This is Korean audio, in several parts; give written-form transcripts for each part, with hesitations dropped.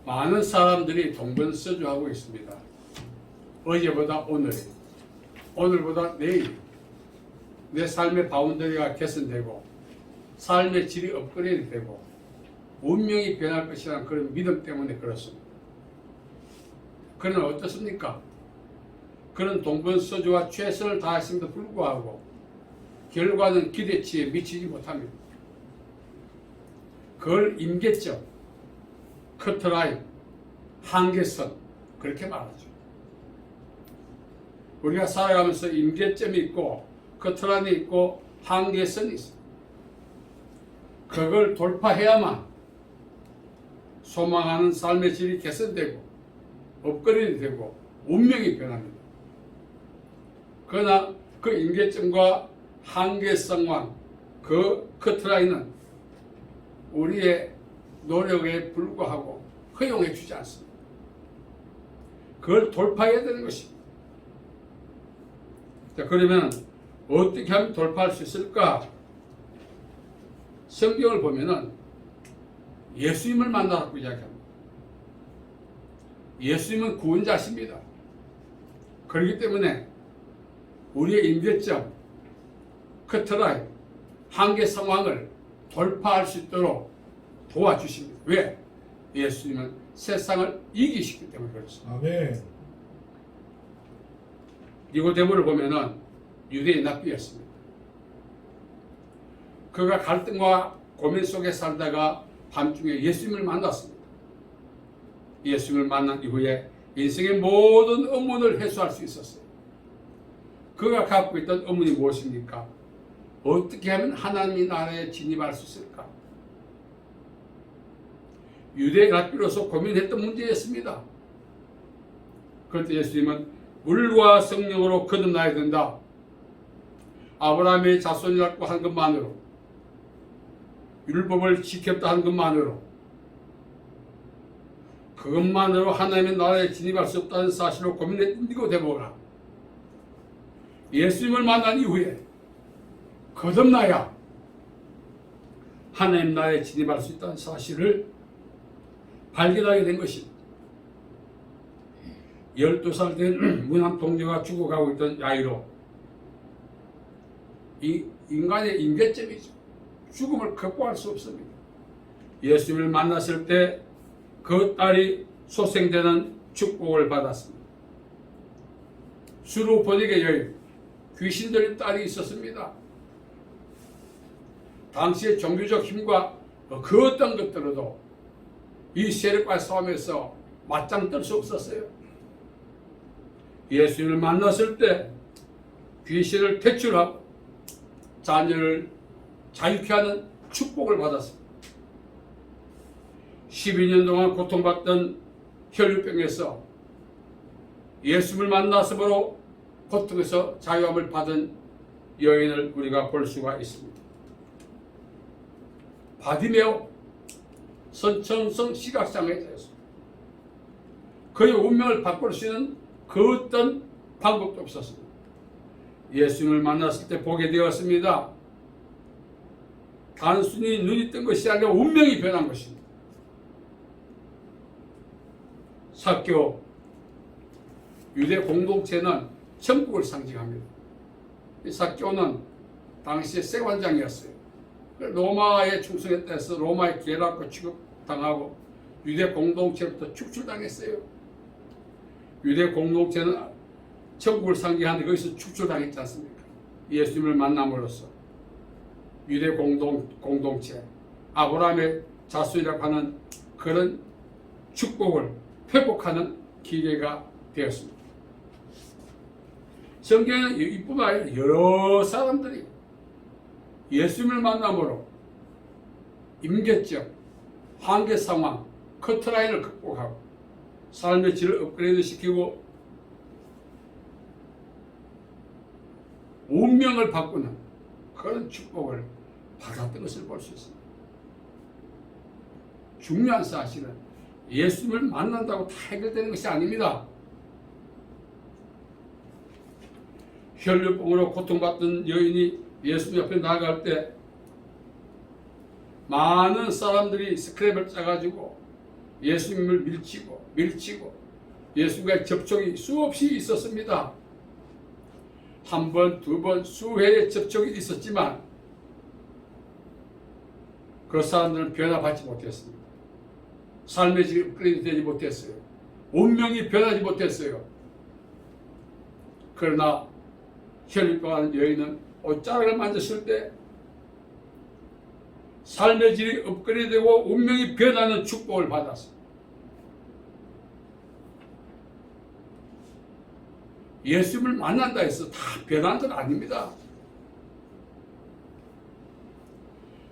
많은 사람들이 동분서주하고 있습니다. 어제보다 오늘, 오늘보다 내일, 내 삶의 바운더리가 개선되고 삶의 질이 업그레이드 되고 운명이 변할 것이라는 그런 믿음 때문에 그렇습니다. 그러나 어떻습니까? 그런 동분서주와 최선을 다했음에도 불구하고 결과는 기대치에 미치지 못합니다. 그걸 임계점, 커트라인, 한계선 그렇게 말하죠. 우리가 살아가면서 임계점이 있고 커트라인이 있고 한계선이 있습니다. 그걸 돌파해야만 소망하는 삶의 질이 개선되고 업그레이드 되고 운명이 변합니다. 그러나 그 임계점과 한계성과 그 커트라인은 우리의 노력에 불구하고 허용해 주지 않습니다. 그걸 돌파해야 되는 것입니다. 자, 그러면 어떻게 하면 돌파할 수 있을까? 성경을 보면은 예수님을 만나라고 이야기합니다. 예수님은 구원자십니다. 그렇기 때문에 우리의 임계점, 커트라인, 한계 상황을 돌파할 수 있도록 도와주십니다. 왜? 예수님은 세상을 이기시기 때문에 그렇습니다. 아멘. 니고데모를 보면은 유대인 납비였습니다. 그가 갈등과 고민 속에 살다가 밤중에 예수님을 만났습니다. 예수님을 만난 이후에 인생의 모든 의문을 해소할 수 있었어요. 그가 갖고 있던 의문이 무엇입니까? 어떻게 하면 하나님의 나라에 진입할 수 있을까? 유대인 납비로서 고민했던 문제였습니다. 그런데 예수님은 물과 성령으로 거듭나야 된다. 아브라함의 자손이라고 한 것만으로, 율법을 지켰다 한 것만으로, 그것만으로 하나님의 나라에 진입할 수 없다는 사실을 고민했던 니고데모가 예수님을 만난 이후에 거듭나야 하나님 나라에 진입할 수 있다는 사실을 발견하게 된 것입니다. 12살 된 무남 동료가 죽어가고 있던 야이로, 이 인간의 임계점이죠. 죽음을 극복할 수 없습니다. 예수님을 만났을 때 그 딸이 소생되는 축복을 받았습니다. 수르보닉의 여인, 귀신 들린 딸이 있었습니다. 당시의 종교적 힘과 그 어떤 것들로도 이 세력과의 싸움에서 맞짱 뜰 수 없었어요. 예수님을 만났을 때 귀신을 퇴출하고 자녀를 자유케 하는 축복을 받았습니다. 12년 동안 고통받던 혈류병에서 예수님을 만나서으로 고통에서 자유함을 받은 여인을 우리가 볼 수가 있습니다. 바디메오 선천성 시각장애자였습니다. 그의 운명을 바꿀 수 있는 그 어떤 방법도 없었습니다. 예수님을 만났을 때 보게 되었습니다. 단순히 눈이 뜬 것이 아니라 운명이 변한 것입니다. 사교, 유대 공동체는 천국을 상징합니다. 이 사교는 당시의 세관장이었어요. 로마에 충성했다 해서 로마의 계략과 취급당하고 유대 공동체로부터 축출당했어요. 유대 공동체는 천국을 상징하는데 거기서 축출당했지 않습니까? 예수님을 만남으로써 유대 공동체, 아브라함의 자손이라고 하는 그런 축복을 회복하는 기회가 되었습니다. 성경에는 이뿐만 아니라 여러 사람들이 예수님을 만남으로 임계점, 한계 상황, 커트라인을 극복하고 삶의 질을 업그레이드 시키고 운명을 바꾸는 그런 축복을 받았던 것을 볼 수 있습니다. 중요한 사실은 예수님을 만난다고 다 해결되는 것이 아닙니다. 혈류병으로 고통받던 여인이 예수님 옆에 나아갈 때 많은 사람들이 스크랩을 짜가지고 예수님을 밀치고 예수님과의 접촉이 수없이 있었습니다. 한 번, 두 번, 수회의 접촉이 있었지만 그 사람들은 변화받지 못했습니다. 삶의 질이 업그레이드 되지 못했어요. 운명이 변하지 못했어요. 그러나 혈육과 하는 여인은 옷자락을 만졌을 때 삶의 질이 업그레이드되고 운명이 변하는 축복을 받았어요. 예수님을 만난다 해서 다 변한 건 아닙니다.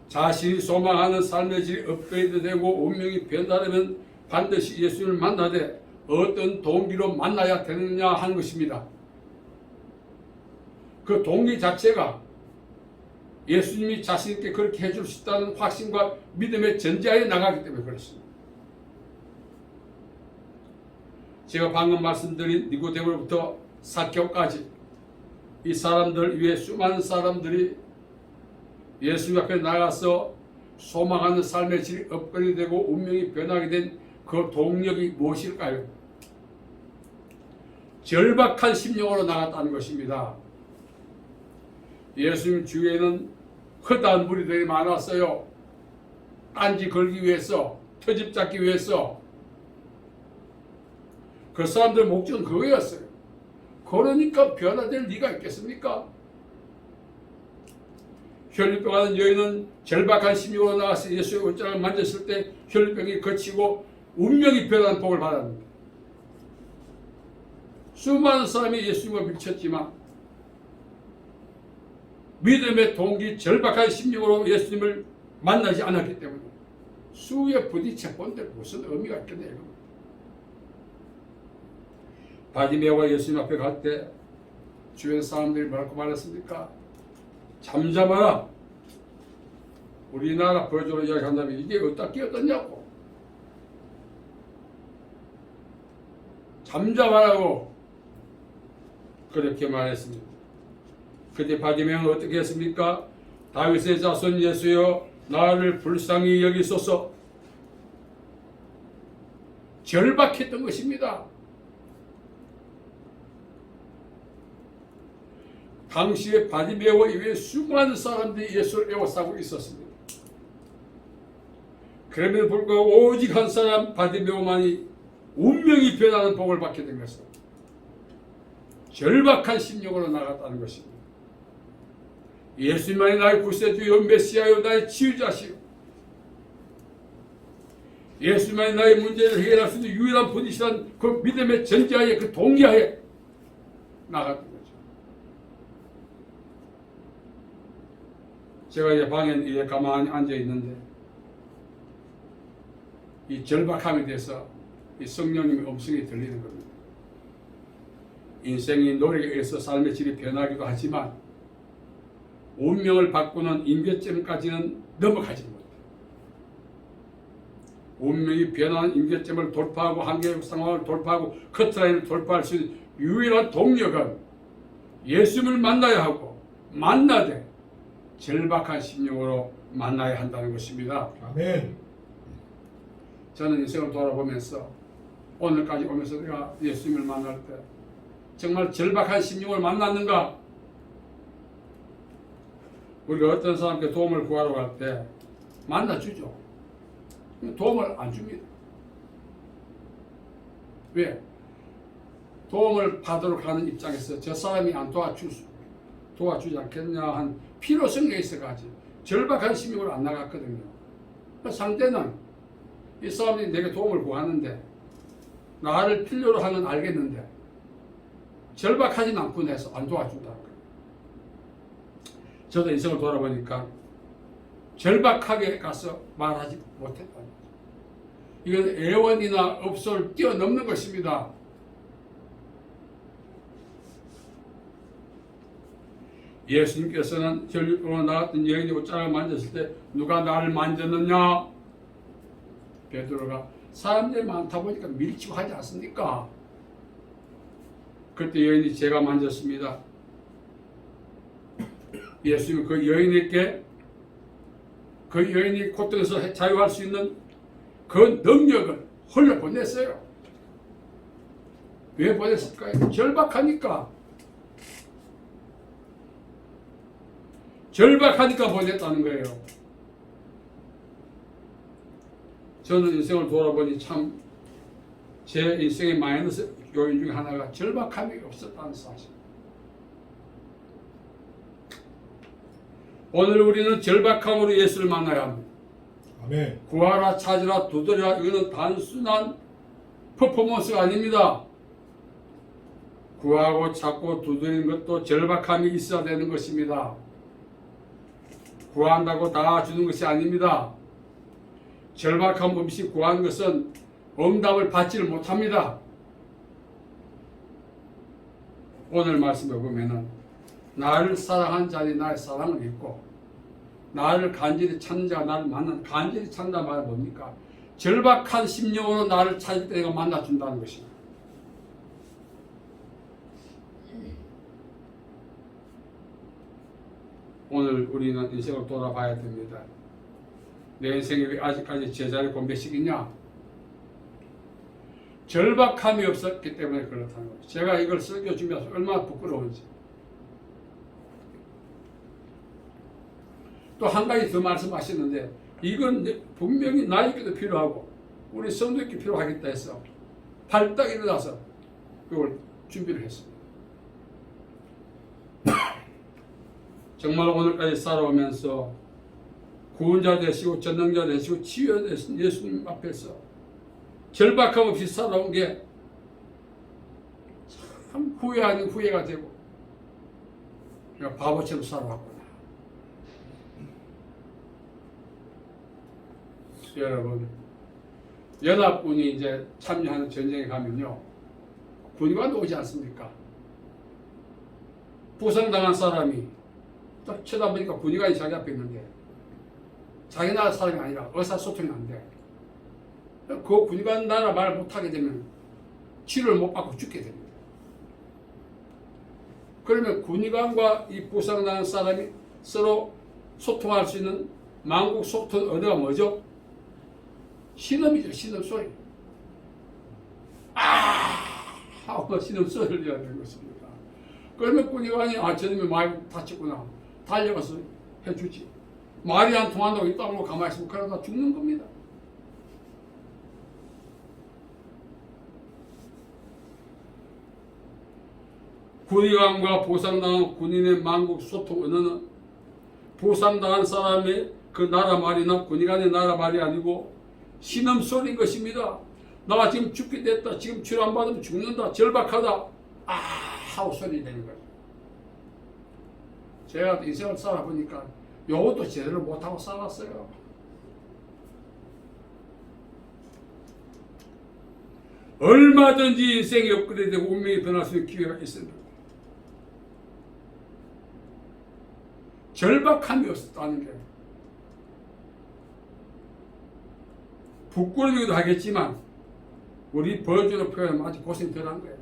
자신이 소망하는 삶의 질이 업그레이드되고 운명이 변하려면 반드시 예수님을 만나되 어떤 동기로 만나야 되느냐 하는 것입니다. 그 동기 자체가 예수님이 자신있게 그렇게 해줄 수 있다는 확신과 믿음의 전제하에 나가기 때문에 그렇습니다. 제가 방금 말씀드린 니고데모로부터 사케오까지 이 사람들 위에 수많은 사람들이 예수님 앞에 나가서 소망하는 삶의 질이 업그레이드되고 운명이 변하게 된 그 동력이 무엇일까요? 절박한 심령으로 나갔다는 것입니다. 예수님 주위에는 허다한 무리들이 많았어요. 딴지 걸기 위해서, 터집 잡기 위해서. 그 사람들 목적은 그거였어요. 그러니까 변화될 리가 있겠습니까? 혈류병 하는 여인은 절박한 심령으로 나가서 예수의 옷장을 만졌을 때 혈류병이 거치고 운명이 변한 복을 받았습니다. 수많은 사람이 예수님과 밀쳤지만 믿음의 동기 절박한 심령으로 예수님을 만나지 않았기 때문에 수에 부딪혀 본데 무슨 의미가 있겠네요. 바디메오가 예수님 앞에 갈 때 주변 사람들이 뭐라고 말했습니까? 잠잠하라. 우리나라 버전으로 이야기한다면 이게 어디다 끼어졌냐고. 잠잠하라고 그렇게 말했습니다. 그때 바디메오는 어떻게 했습니까? 다윗의 자손 예수여 나를 불쌍히 여기소서. 절박했던 것입니다. 당시에 바디메오 이외에 수많은 사람들이 예수를 애워싸고 있었습니다. 그럼에도 불구하고 오직 한 사람 바디메오만이 운명이 변하는 복을 받게 된 것은 절박한 심령으로 나갔다는 것입니다. 예수님만이 나의 구세주요 메시아요 나의 치유자시요. 예수님만이 나의 문제를 해결할 수 있는 유일한 분이시란 그 믿음의 전제하에 그 동의하에 나갔던 거죠. 제가 이제 방에 가만히 앉아 있는데 이 절박함에 대해서 이 성령님의 음성이 들리는 겁니다. 인생이 노력에 의해서 삶의 질이 변하기도 하지만 운명을 바꾸는 임계점까지는 넘어가지 못해요. 운명이 변하는 임계점을 돌파하고 한계 상황을 돌파하고 커트라인을 돌파할 수 있는 유일한 동력은 예수님을 만나야 하고 만나되 절박한 심령으로 만나야 한다는 것입니다. 아멘. 저는 인생을 돌아보면서 오늘까지 오면서 내가 예수님을 만날 때 정말 절박한 심령을 만났는가? 우리가 어떤 사람께 도움을 구하러 갈 때 만나주죠. 도움을 안 줍니다. 왜? 도움을 받으러 가는 입장에서 저 사람이 안 도와주지 않겠냐 한 필요성에 있어가지고 절박한 심령으로 안 나갔거든요. 상대는 이 사람이 내게 도움을 구하는데 나를 필요로 하는 건 알겠는데 절박하진 않군 해서 안 도와준다는 거예요. 저도 인생을 돌아보니까 절박하게 가서 말하지 못했다는 거죠. 이건 애원이나 업소를 뛰어넘는 것입니다. 예수님께서는 혈육으로 나왔던 여인이 옷장을 만졌을 때 누가 나를 만졌느냐? 베드로가 사람들이 많다 보니까 밀치고 하지 않습니까? 그때 여인이 제가 만졌습니다. 예수님은 그 여인에게 그 여인이 고통에서 자유할 수 있는 그 능력을 홀려 보냈어요. 왜 보냈을까요? 절박하니까. 절박하니까 보냈다는 거예요. 저는 인생을 돌아보니 참 제 인생의 마이너스 요인 중에 하나가 절박함이 없었다는 사실. 오늘 우리는 절박함으로 예수를 만나야 합니다. 아멘. 구하라, 찾으라, 두드리라. 이거는 단순한 퍼포먼스가 아닙니다. 구하고 찾고 두드리는 것도 절박함이 있어야 되는 것입니다. 구한다고 다 주는 것이 아닙니다. 절박함 없이 구하는 것은 응답을 받지를 못합니다. 오늘 말씀에 보면은 나를 사랑한 자들이 나의 사랑을 믿고 나를 간절히 찾는 자가 나를 만난, 간절히 찾는다는 말은 뭡니까? 절박한 심령으로 나를 찾을 때 내가 만나준다는 것입니다. 오늘 우리는 인생을 돌아봐야 됩니다. 내 인생이 왜 아직까지 제자리 공백식이냐? 절박함이 없었기 때문에 그렇다는 거죠. 제가 이걸 설교주면서 얼마나 부끄러운지. 또 한 가지 더 말씀하시는데 이건 분명히 나에게도 필요하고 우리 성도에게 필요하겠다 해서 발딱 일어나서 이걸 준비를 했습니다. 정말 오늘까지 살아오면서 구원자 되시고 전능자 되시고 치유자 되신 예수님 앞에서 절박함 없이 살아온 게 참 후회 아닌 후회가 되고 내가 바보처럼 살아왔구나. 여러분, 연합군이 이제 참여하는 전쟁에 가면요 군관도 오지 않습니까? 부상당한 사람이 딱 쳐다보니까 군의관이 자기 앞에 있는데 자기 나라 사람이 아니라 의사소통이 안 돼. 그 군의관 나라 말 못하게 되면 치료를 못 받고 죽게 됩니다. 그러면 군의관과 이 부상당한 사람이 서로 소통할 수 있는 만국 소통 언어가 뭐죠? 신음이죠. 신음소리. 하고 신음소리를 해야 되는 것입니다. 그러면 군의관이 저놈이 많이 다쳤구나. 달려가서 해주지. 말이 안 통한다고 이 땅으로 가만히 있으면 그러다 죽는 겁니다. 군의관과 보상당한 군인의 만국 소통 언어는 보상당한 사람의 그 나라 말이나 군의관의 나라 말이 아니고 신음소리인 것입니다. 나 지금 죽게 됐다. 지금 치료 안 받으면 죽는다. 절박하다. 하고 소리 내는 거죠. 제가 인생을 살아보니까 요것도 제대로 못하고 살았어요. 얼마든지 인생이 업그레이드되고 운명이 변할 수 있는 기회가 있습니다. 절박함이 없었다는 게 부끄러우기도 하겠지만 우리 버주로 표현하면 아주 고생이 덜한 거예요.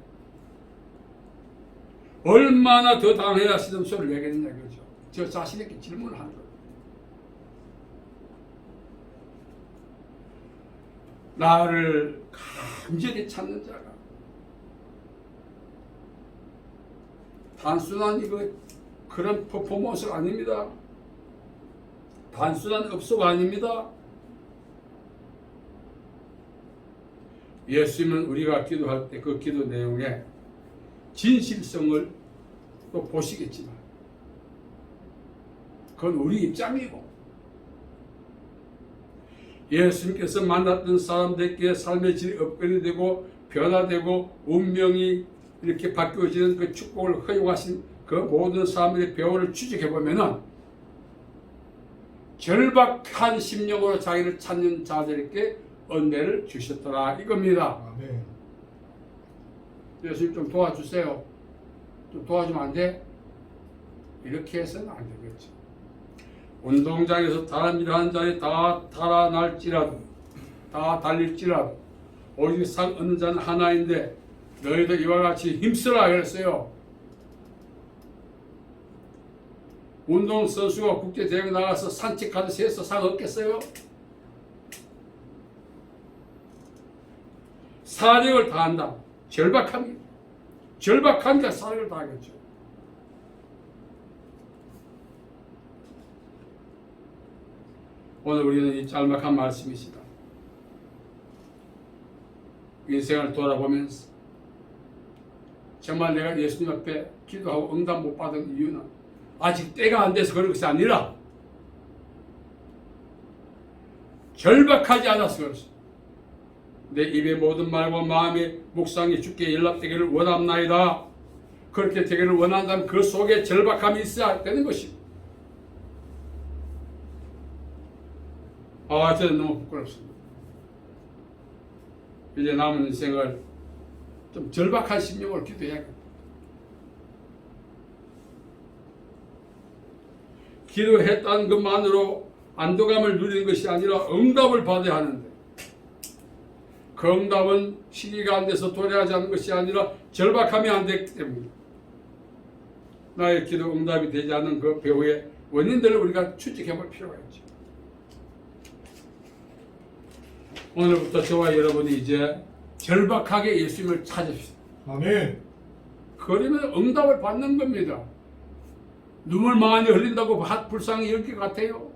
얼마나 더 당해야 신음소리를 내겠느냐 그죠? 저 자신에게 질문을 하는 거예요. 나를 간절히 찾는 자가 단순한 그런 퍼포먼스가 아닙니다. 단순한 업소가 아닙니다. 예수님은 우리가 기도할 때 그 기도 내용에 진실성을 또 보시겠지만 그건 우리 입장이고 예수님께서 만났던 사람들에게 삶의 질이 업그레이드되고 변화되고 운명이 이렇게 바뀌어지는 그 축복을 허용하신 그 모든 사람들의 배우를 추적해보면은 절박한 심령으로 자기를 찾는 자들에게 은혜를 주셨더라 이겁니다. 아멘. 예수님 좀 도와주세요. 좀 도와주면 안 돼? 이렇게 해서는 안 되겠죠. 운동장에서 다람쥐를 하는 자에 다 달아날지라도 다 달릴지라도 오직 상 얻는 자는 하나인데 너희도 이와 같이 힘쓰라 그랬어요. 운동선수가 국제대회에 나가서 산책하듯이 해서 상 얻겠어요? 사력을 다한다. 절박합니다. 절박하니까 사력을 다하겠죠. 오늘 우리는 이 짤막한 말씀이시다. 인생을 돌아보면서 정말 내가 예수님 앞에 기도하고 응답 못 받은 이유는 아직 때가 안 돼서 그런 것이 아니라 절박하지 않아서 그렇습니다. 내 입의 모든 말과 마음의 묵상이 주께 연락되기를 원합나이다. 그렇게 되기를 원한다면 그 속에 절박함이 있어야 되는 것입니다. 저는 너무 부끄럽습니다. 이제 남은 인생을 좀 절박한 심령으로 기도해야겠다. 기도했다는 것만으로 안도감을 누리는 것이 아니라 응답을 받아야 하는데 그 응답은 시기가 안 돼서 도래하지 않는 것이 아니라 절박함이 안 됐기 때문에 나의 기도 응답이 되지 않는 그 배후의 원인들을 우리가 추적해 볼 필요가 있죠. 오늘부터 저와 여러분이 이제 절박하게 예수님을 찾읍시다. 아멘. 그러면 응답을 받는 겁니다. 눈물 많이 흘린다고 불쌍히 여길 것 같아요?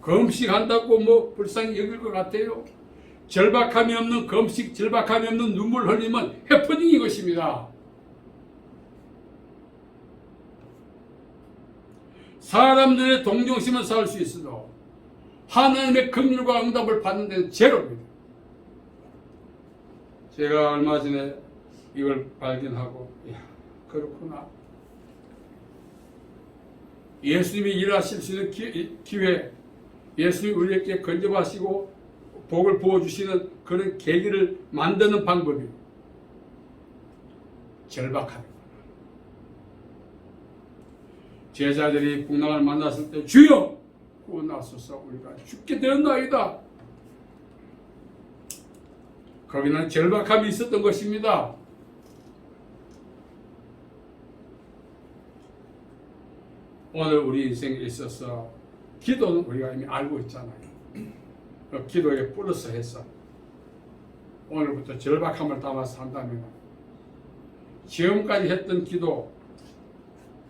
금식한다고 뭐 불쌍히 여길 것 같아요? 절박함이 없는 금식, 절박함이 없는 눈물 흘리면 해프닝인 것입니다. 사람들의 동정심은 쌓을 수 있어도 하나님의 긍휼과 응답을 받는 데는 제로입니다. 제가 얼마 전에 이걸 발견하고 그렇구나. 예수님이 일하실 수 있는 기회, 예수님이 우리에게 건져하시고 복을 부어주시는 그런 계기를 만드는 방법이 절박함입니다. 제자들이 풍랑을 만났을 때 주여 구원하소서 우리가 죽게 되었나이다. 거기는 절박함이 있었던 것입니다. 오늘 우리 인생에 있어서 기도는 우리가 이미 알고 있잖아요. 그 기도에 플러스 해서 오늘부터 절박함을 담아서 한다면 지금까지 했던 기도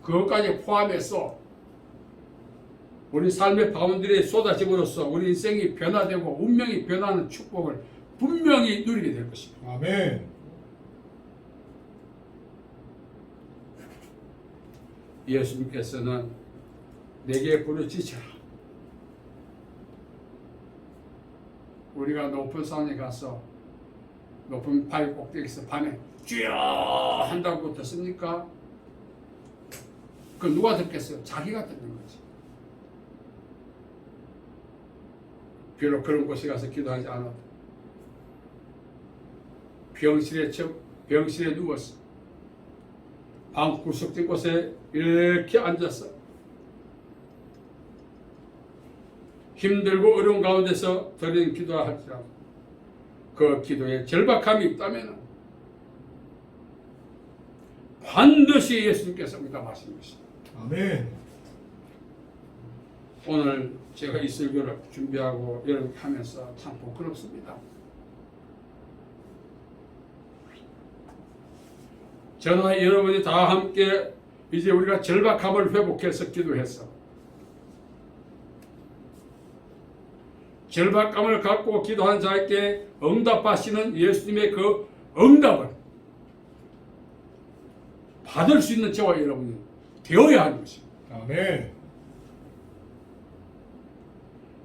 그것까지 포함해서 우리 삶의 바운드리에 쏟아짐으로써 우리 인생이 변화되고 운명이 변하는 축복을 분명히 누리게 될 것입니다. 아멘. 예수님께서는 내게 부르짖으라. 우리가 높은 산에 가서 높은 바위 꼭대기에서 밤에 주여 한다고 듣습니까? 그 누가 듣겠어요? 자기가 듣는 거지. 비록 그런 곳에 가서 기도하지 않아도 병실에 누웠어. 방 구석진 곳에 이렇게 앉았어. 힘들고 어려운 가운데서 드리는 기도를 할지라도 그 기도에 절박함이 있다면 반드시 예수님께서 응답하시는 것입니다. 아멘. 오늘 제가 이 설교를 준비하고 여러분께 하면서 참 부끄럽습니다. 저는 여러분이 다 함께 이제 우리가 절박함을 회복해서 기도해서 절박감을 갖고 기도한 자에게 응답하시는 예수님의 그 응답을 받을 수 있는 저와 여러분이 되어야 하는 것입니다. 아멘.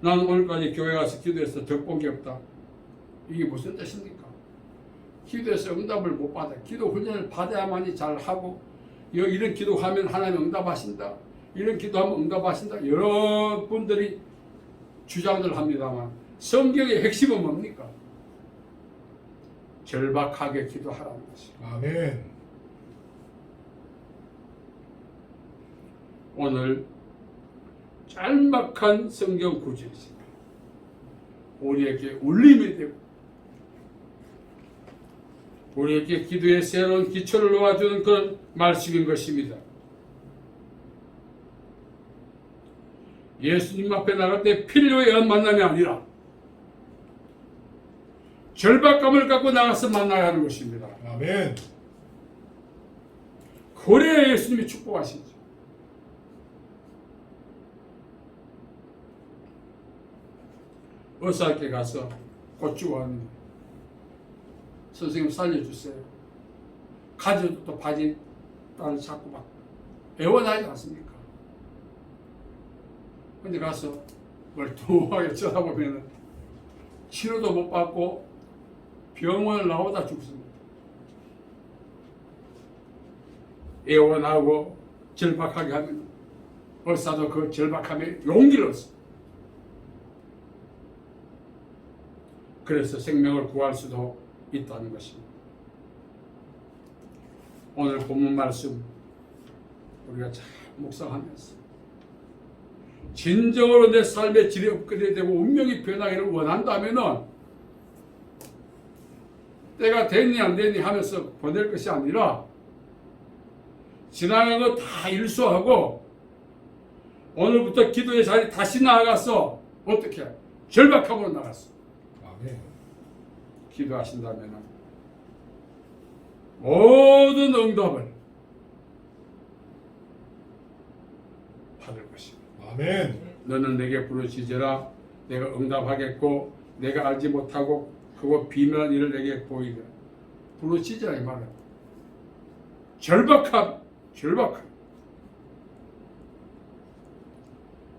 나는 오늘까지 교회 가서 기도해서 덕본 게 없다. 이게 무슨 뜻입니까? 기도해서 응답을 못 받아. 기도 훈련을 받아야만이 잘하고 이런 기도하면 하나님 응답하신다. 이런 기도하면 응답하신다. 여러분들이 주장들 합니다만 성경의 핵심은 뭡니까? 절박하게 기도하라는 것이죠. 아멘. 오늘 짤막한 성경 구절입니다. 우리에게 울림이 되고 우리에게 기도의 새로운 기초를 놓아주는 그런 말씀인 것입니다. 예수님 앞에 나갈 때 필요에 의한 만남이 아니라 절박감을 갖고 나가서 만나야 하는 것입니다. 아멘. 그래야 예수님이 축복하시죠. 의사께 가서 고치고 하는 선생님 살려주세요. 가져도 또 바지 딸 자꾸 막 애원하지 않습니까? 근데 가서 멀뚱하게 쳐다보면 치료도 못 받고 병원을 나오다 죽습니다. 애원하고 절박하게 하면 의사도 그 절박함에 용기를 얻습니다. 그래서 생명을 구할 수도 있다는 것입니다. 오늘 본문 말씀 우리가 잘 묵상하면서 진정으로 내 삶의 질이 업그레이드되고 운명이 변하기를 원한다면은 때가 됐니 안 됐니 하면서 보낼 것이 아니라 지나간 거 다 일수하고 오늘부터 기도의 자리에 다시 나아가서 어떻게 절박함으로 나갔어. 아멘. 기도하신다면 모든 응답을 받을 것입니다. 아멘. 너는 내게 부르짖으라 내가 응답하겠고 내가 알지 못하고 그거 비밀한 일을 내게 보이리라. 부르짖으라 이 말은 절박함.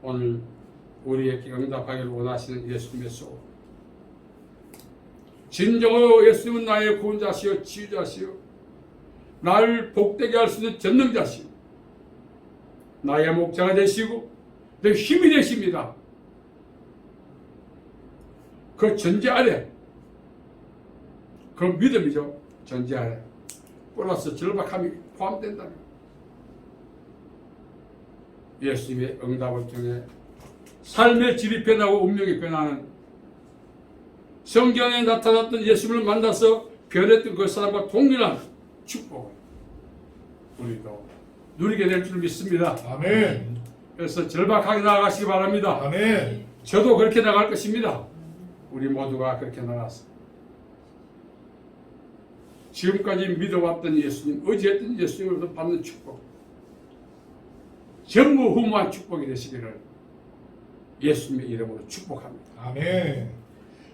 오늘 우리에게 응답하기를 원하시는 예수님의 소원. 진정으로 예수님은 나의 구원자시요 치유자시요 나를 복되게 할 수 있는 전능자시요 나의 목자가 되시고 내 힘이 되십니다. 그 전제 아래 그 믿음이죠. 전제 아래 플러스 절박함이 포함된다면 예수님의 응답을 통해 삶의 질이 변하고 운명이 변하는 성경에 나타났던 예수님을 만나서 변했던 그 사람과 동일한 축복을 우리도 누리게 될 줄 믿습니다. 아멘. 그래서 절박하게 나아가시기 바랍니다. 아멘. 저도 그렇게 나갈 것입니다. 우리 모두가 그렇게 나갔습니다. 지금까지 믿어왔던 예수님, 의지했던 예수님으로부터 받는 축복 전무 후무한 축복이 되시기를 예수님의 이름으로 축복합니다. 아멘.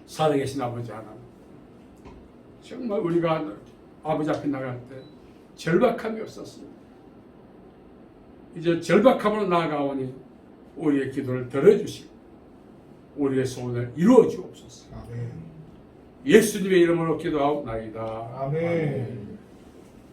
살아계신 아버지 하나님, 정말 우리가 아버지 앞에 나갈 때 절박함이 없었습니다. 이제 절박함으로 나아가오니 우리의 기도를 들어주시고 우리의 소원을 이루어 주옵소서. 아멘. 예수님의 이름으로 기도하옵나이다. 아멘.